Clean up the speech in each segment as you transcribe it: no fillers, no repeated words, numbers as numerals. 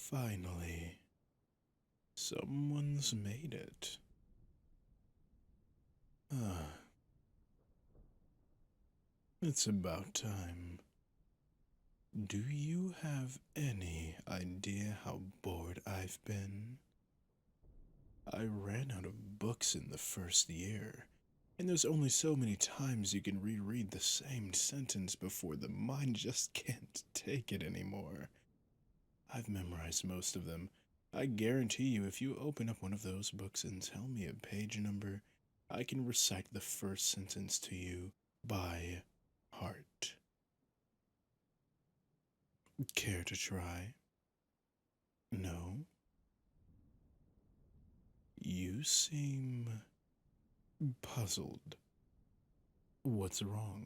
Finally, someone's made it. Ah, it's about time. Do you have any idea how bored I've been? I ran out of books in the first year, and there's only so many times you can reread the same sentence before the mind just can't take it anymore. I've memorized most of them. I guarantee you, if you open up one of those books and tell me a page number, I can recite the first sentence to you by heart. Care to try? No? You seem puzzled. What's wrong?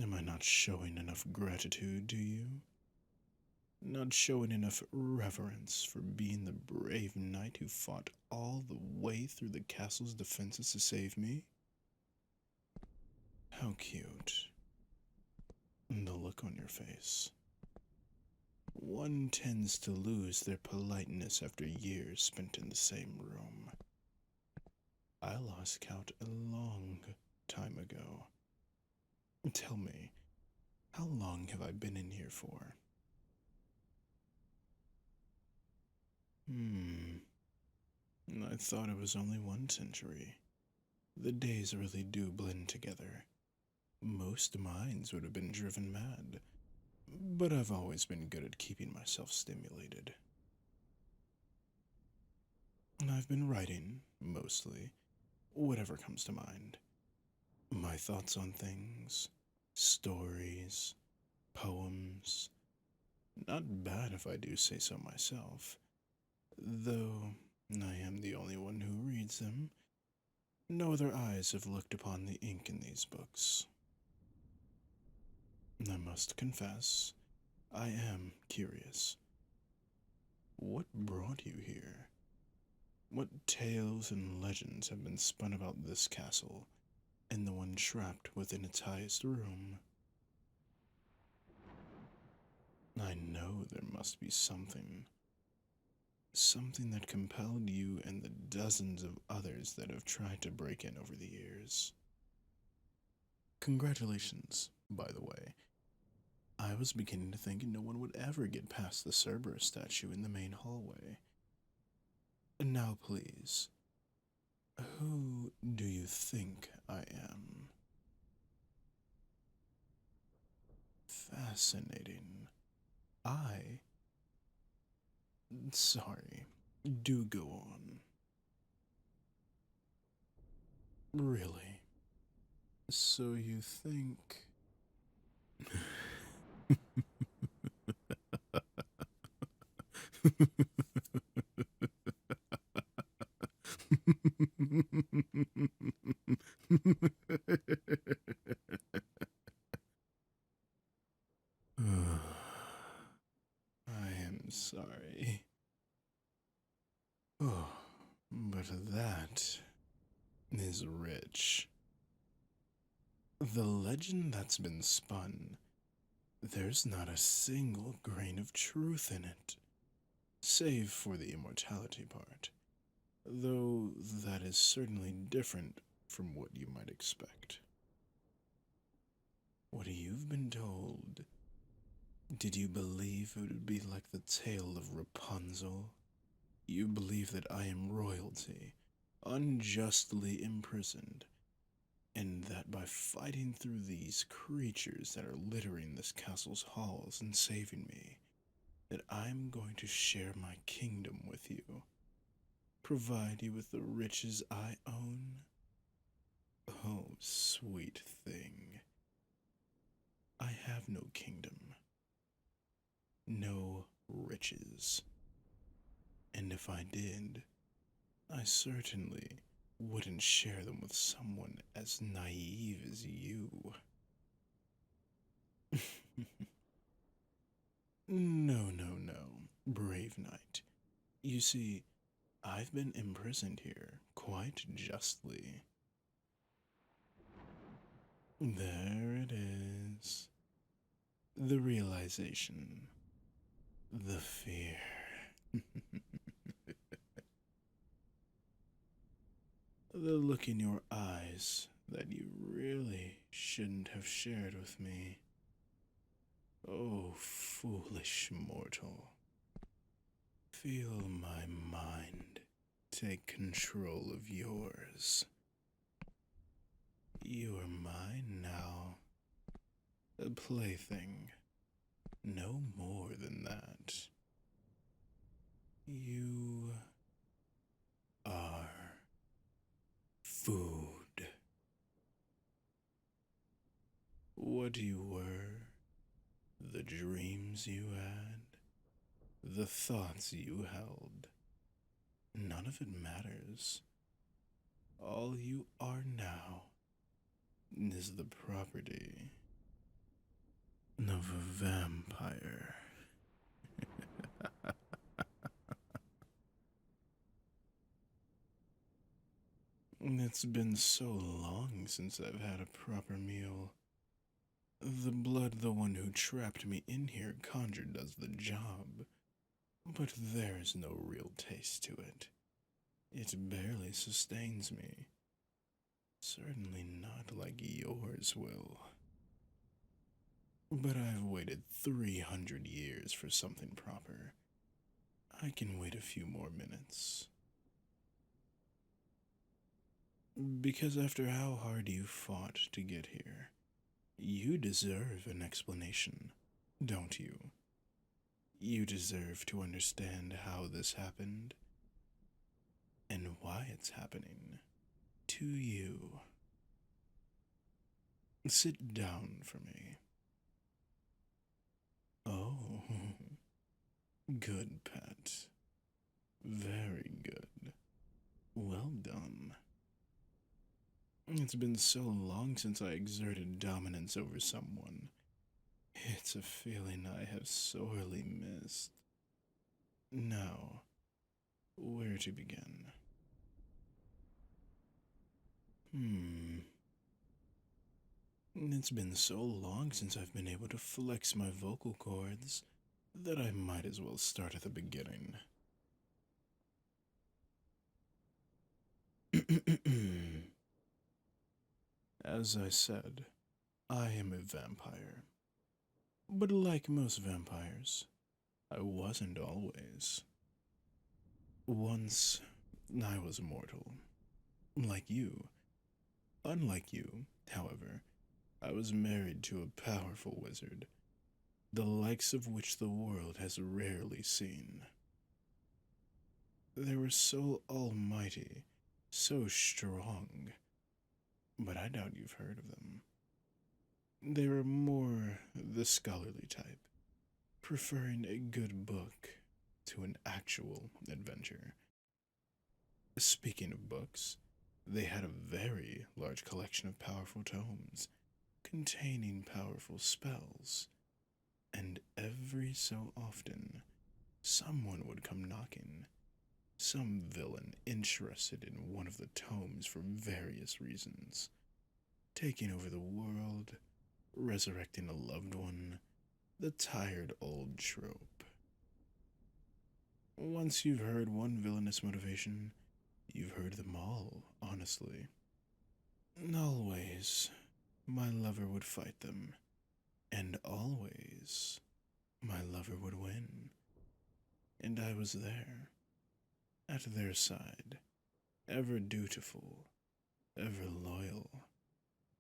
Am I not showing enough gratitude, do you? Not showing enough reverence for being the brave knight who fought all the way through the castle's defenses to save me? How cute. And the look on your face. One tends to lose their politeness after years spent in the same room. I lost count a long time ago. Tell me, how long have I been in here for? Hmm, I thought it was only 1 century. The days really do blend together. Most minds would have been driven mad, but I've always been good at keeping myself stimulated. And I've been writing, mostly, whatever comes to mind. My thoughts on things, stories, poems. Not bad if I do say so myself, though I am the only one who reads them. No other eyes have looked upon the ink in these books. I must confess, I am curious. What brought you here? What tales and legends have been spun about this castle and the one trapped within its highest room? I know there must be something. Something that compelled you and the dozens of others that have tried to break in over the years. Congratulations, by the way. I was beginning to think no one would ever get past the Cerberus statue in the main hallway. Now, please, who do you think I am? Fascinating. I. Sorry. Do go on. Really? So you think. I am sorry. Oh, but that is rich. The legend that's been spun, there's not a single grain of truth in it, save for the immortality part, though that is certainly different from what you might expect. What you've been told, did you believe it would be like the tale of Rapunzel? You believe that I am royalty, unjustly imprisoned, and that by fighting through these creatures that are littering this castle's halls and saving me, that I'm going to share my kingdom with you, provide you with the riches I own. Oh, sweet thing. I have no kingdom, no riches, and if I did, I certainly wouldn't share them with someone as naive as you. No, no, no, brave knight. You see, I've been imprisoned here quite justly. There it is. The realization. The fear. The look in your eyes that you really shouldn't have shared with me. Oh, foolish mortal. Feel my mind take control of yours. You are mine now. A plaything. No more than that. You are food. What you were, the dreams you had, the thoughts you held, none of it matters. All you are now is the property of a vampire. It's been so long since I've had a proper meal. The blood the one who trapped me in here conjured does the job, but there is no real taste to it. It barely sustains me. Certainly not like yours will. But I've waited 300 years for something proper. I can wait a few more minutes. Because after how hard you fought to get here, you deserve an explanation, don't you? You deserve to understand how this happened and why it's happening to you. Sit down for me. Oh, good pet. Very good. Well done. It's been so long since I exerted dominance over someone. It's a feeling I have sorely missed. Now, where to begin? It's been so long since I've been able to flex my vocal cords that I might as well start at the beginning. As I said, I am a vampire. But like most vampires, I wasn't always. Once, I was mortal. Like you. Unlike you, however, I was married to a powerful wizard, the likes of which the world has rarely seen. They were so almighty, so strong, but I doubt you've heard of them. They were more the scholarly type, preferring a good book to an actual adventure. Speaking of books, they had a very large collection of powerful tomes containing powerful spells, and every so often, someone would come knocking. Some villain interested in one of the tomes for various reasons. Taking over the world, resurrecting a loved one, the tired old trope. Once you've heard one villainous motivation, you've heard them all, honestly. Always, my lover would fight them, and always, my lover would win. And I was there, at their side, ever dutiful, ever loyal,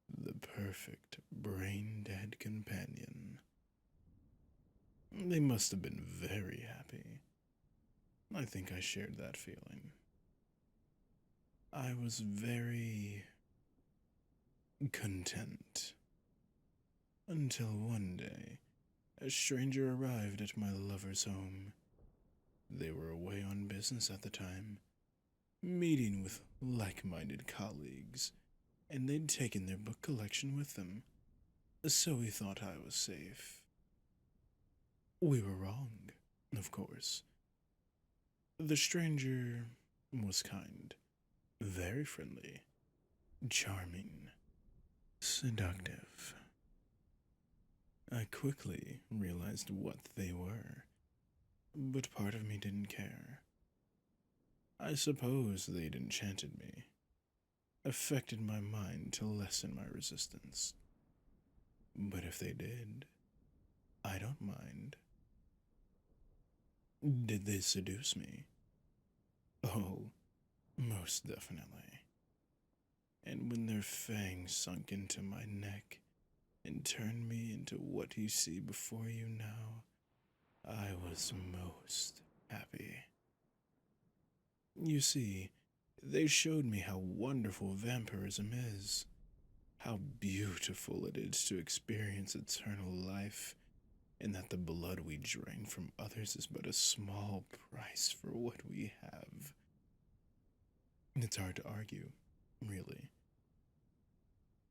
the perfect brain dead companion. They must have been very happy. I think I shared that feeling. I was very content. Until one day, a stranger arrived at my lover's home. They were away on business at the time, meeting with like minded colleagues, and they'd taken their book collection with them, so we thought I was safe. We were wrong, of course. The stranger was kind, very friendly, charming, seductive. I quickly realized what they were. but part of me didn't care. I suppose they'd enchanted me, affected my mind to lessen my resistance. But if they did, I don't mind. Did they seduce me? Oh, most definitely. And when their fangs sunk into my neck and turned me into what you see before you now, I was most happy. You see, they showed me how wonderful vampirism is, how beautiful it is to experience eternal life, and that the blood we drain from others is but a small price for what we have. It's hard to argue, really.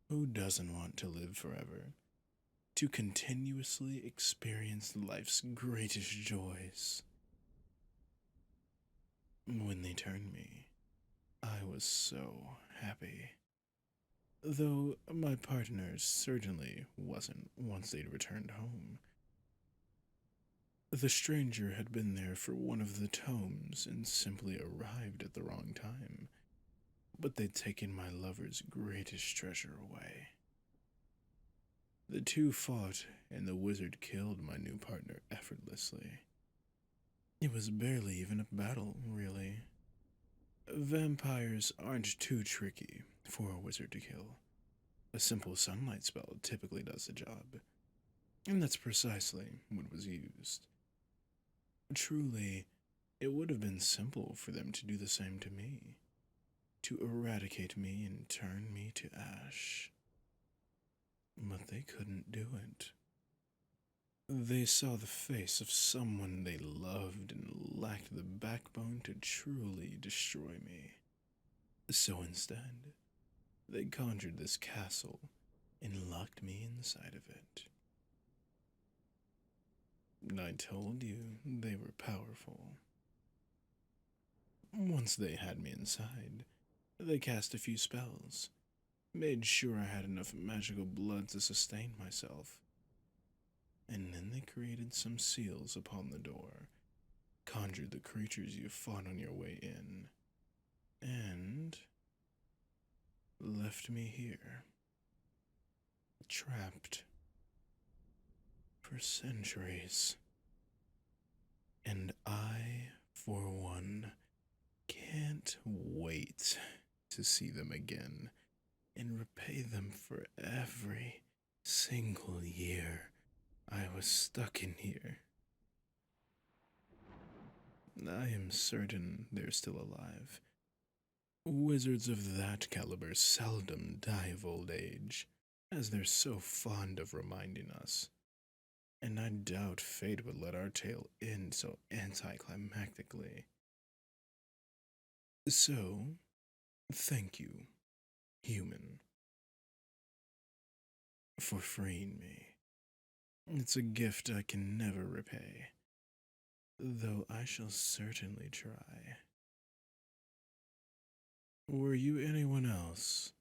Who doesn't want to live forever? To continuously experience life's greatest joys? When they turned me, I was so happy. Though my partner certainly wasn't once they'd returned home. The stranger had been there for one of the tomes and simply arrived at the wrong time, but they'd taken my lover's greatest treasure away. The two fought, and the wizard killed my new partner effortlessly. It was barely even a battle, really. Vampires aren't too tricky for a wizard to kill. A simple sunlight spell typically does the job, and that's precisely what was used. Truly, it would have been simple for them to do the same to me, to eradicate me and turn me to ash. But they couldn't do it. They saw the face of someone they loved and lacked the backbone to truly destroy me. So instead, they conjured this castle and locked me inside of it. I told you they were powerful. Once they had me inside, they cast a few spells, made sure I had enough magical blood to sustain myself, and then they created some seals upon the door, conjured the creatures you fought on your way in, and left me here, trapped for centuries. And I, for one, can't wait to see them again and repay them for every single year I was stuck in here. I am certain they're still alive. Wizards of that caliber seldom die of old age, as they're so fond of reminding us. And I doubt fate would let our tale end so anticlimactically. So, thank you, human, for freeing me. It's a gift I can never repay, though I shall certainly try. Were you anyone else,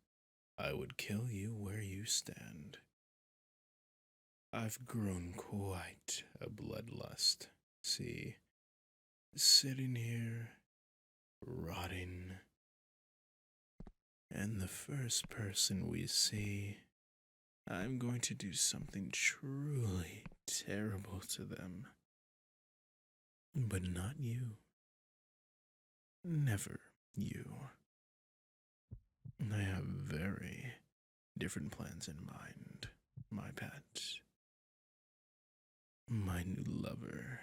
I would kill you where you stand. I've grown quite a bloodlust, see, sitting here, rotting, and the first person we see, I'm going to do something truly terrible to them. But not you. Never you. I have very different plans in mind, my pet. My new lover.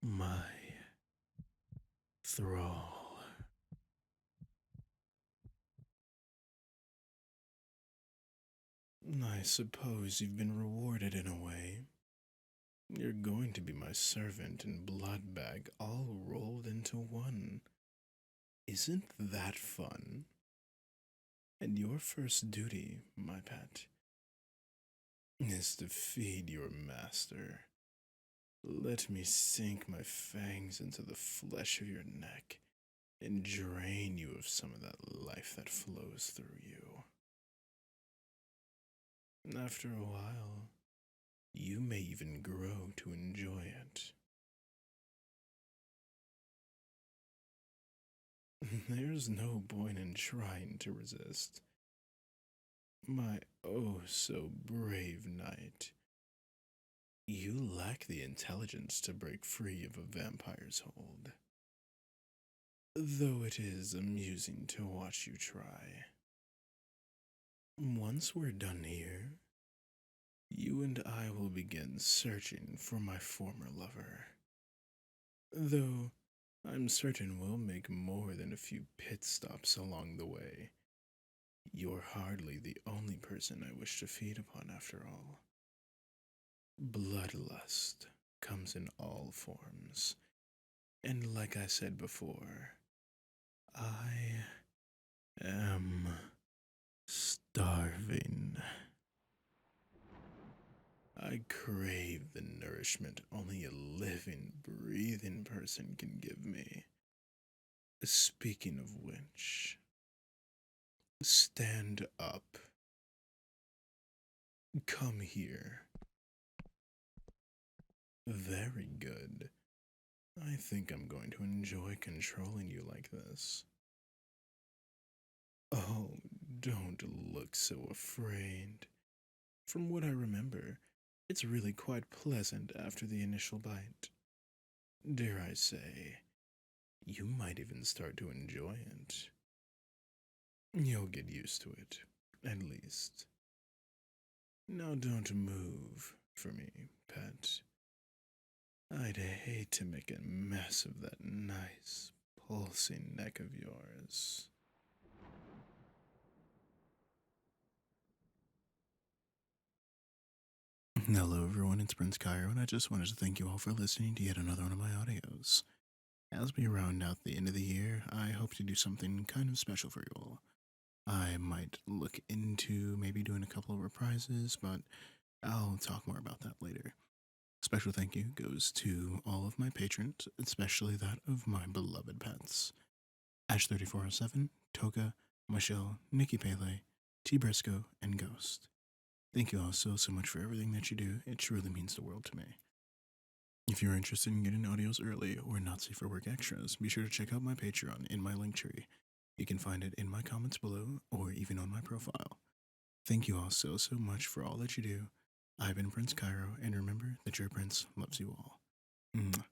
My thrall. I suppose you've been rewarded in a way. You're going to be my servant and blood bag all rolled into one. Isn't that fun? And your first duty, my pet, is to feed your master. Let me sink my fangs into the flesh of your neck and drain you of some of that life that flows through you. After a while, you may even grow to enjoy it. There's no point in trying to resist. My oh so brave knight. You lack the intelligence to break free of a vampire's hold. Though it is amusing to watch you try. Once we're done here, you and I will begin searching for my former lover. Though I'm certain we'll make more than a few pit stops along the way. You're hardly the only person I wish to feed upon, after all. Bloodlust comes in all forms, and like I said before, I am starving. I crave the nourishment only a living, breathing person can give me. Speaking of which, stand up. Come here. Very good. I think I'm going to enjoy controlling you like this. Oh, don't look so afraid. From what I remember, it's really quite pleasant after the initial bite. Dare I say, you might even start to enjoy it. You'll get used to it, at least. Now don't move for me, pet. I'd hate to make a mess of that nice, pulsing neck of yours. Hello, everyone, it's Prince Kairo, and I just wanted to thank you all for listening to yet another one of my audios. As we round out the end of the year, I hope to do something kind of special for you all. I might look into maybe doing a couple of reprises, but I'll talk more about that later. Special thank you goes to all of my patrons, especially that of my beloved pets. Ash3407, Toka, Michelle, Nikki Pele, T Briscoe, and Ghost. Thank you all so much for everything that you do. It truly means the world to me. If you're interested in getting audios early or not safe for work extras, be sure to check out my Patreon in my link tree. You can find it in my comments below or even on my profile. Thank you all so much for all that you do. I've been Prince Cairo, and remember that your prince loves you all. Mwah.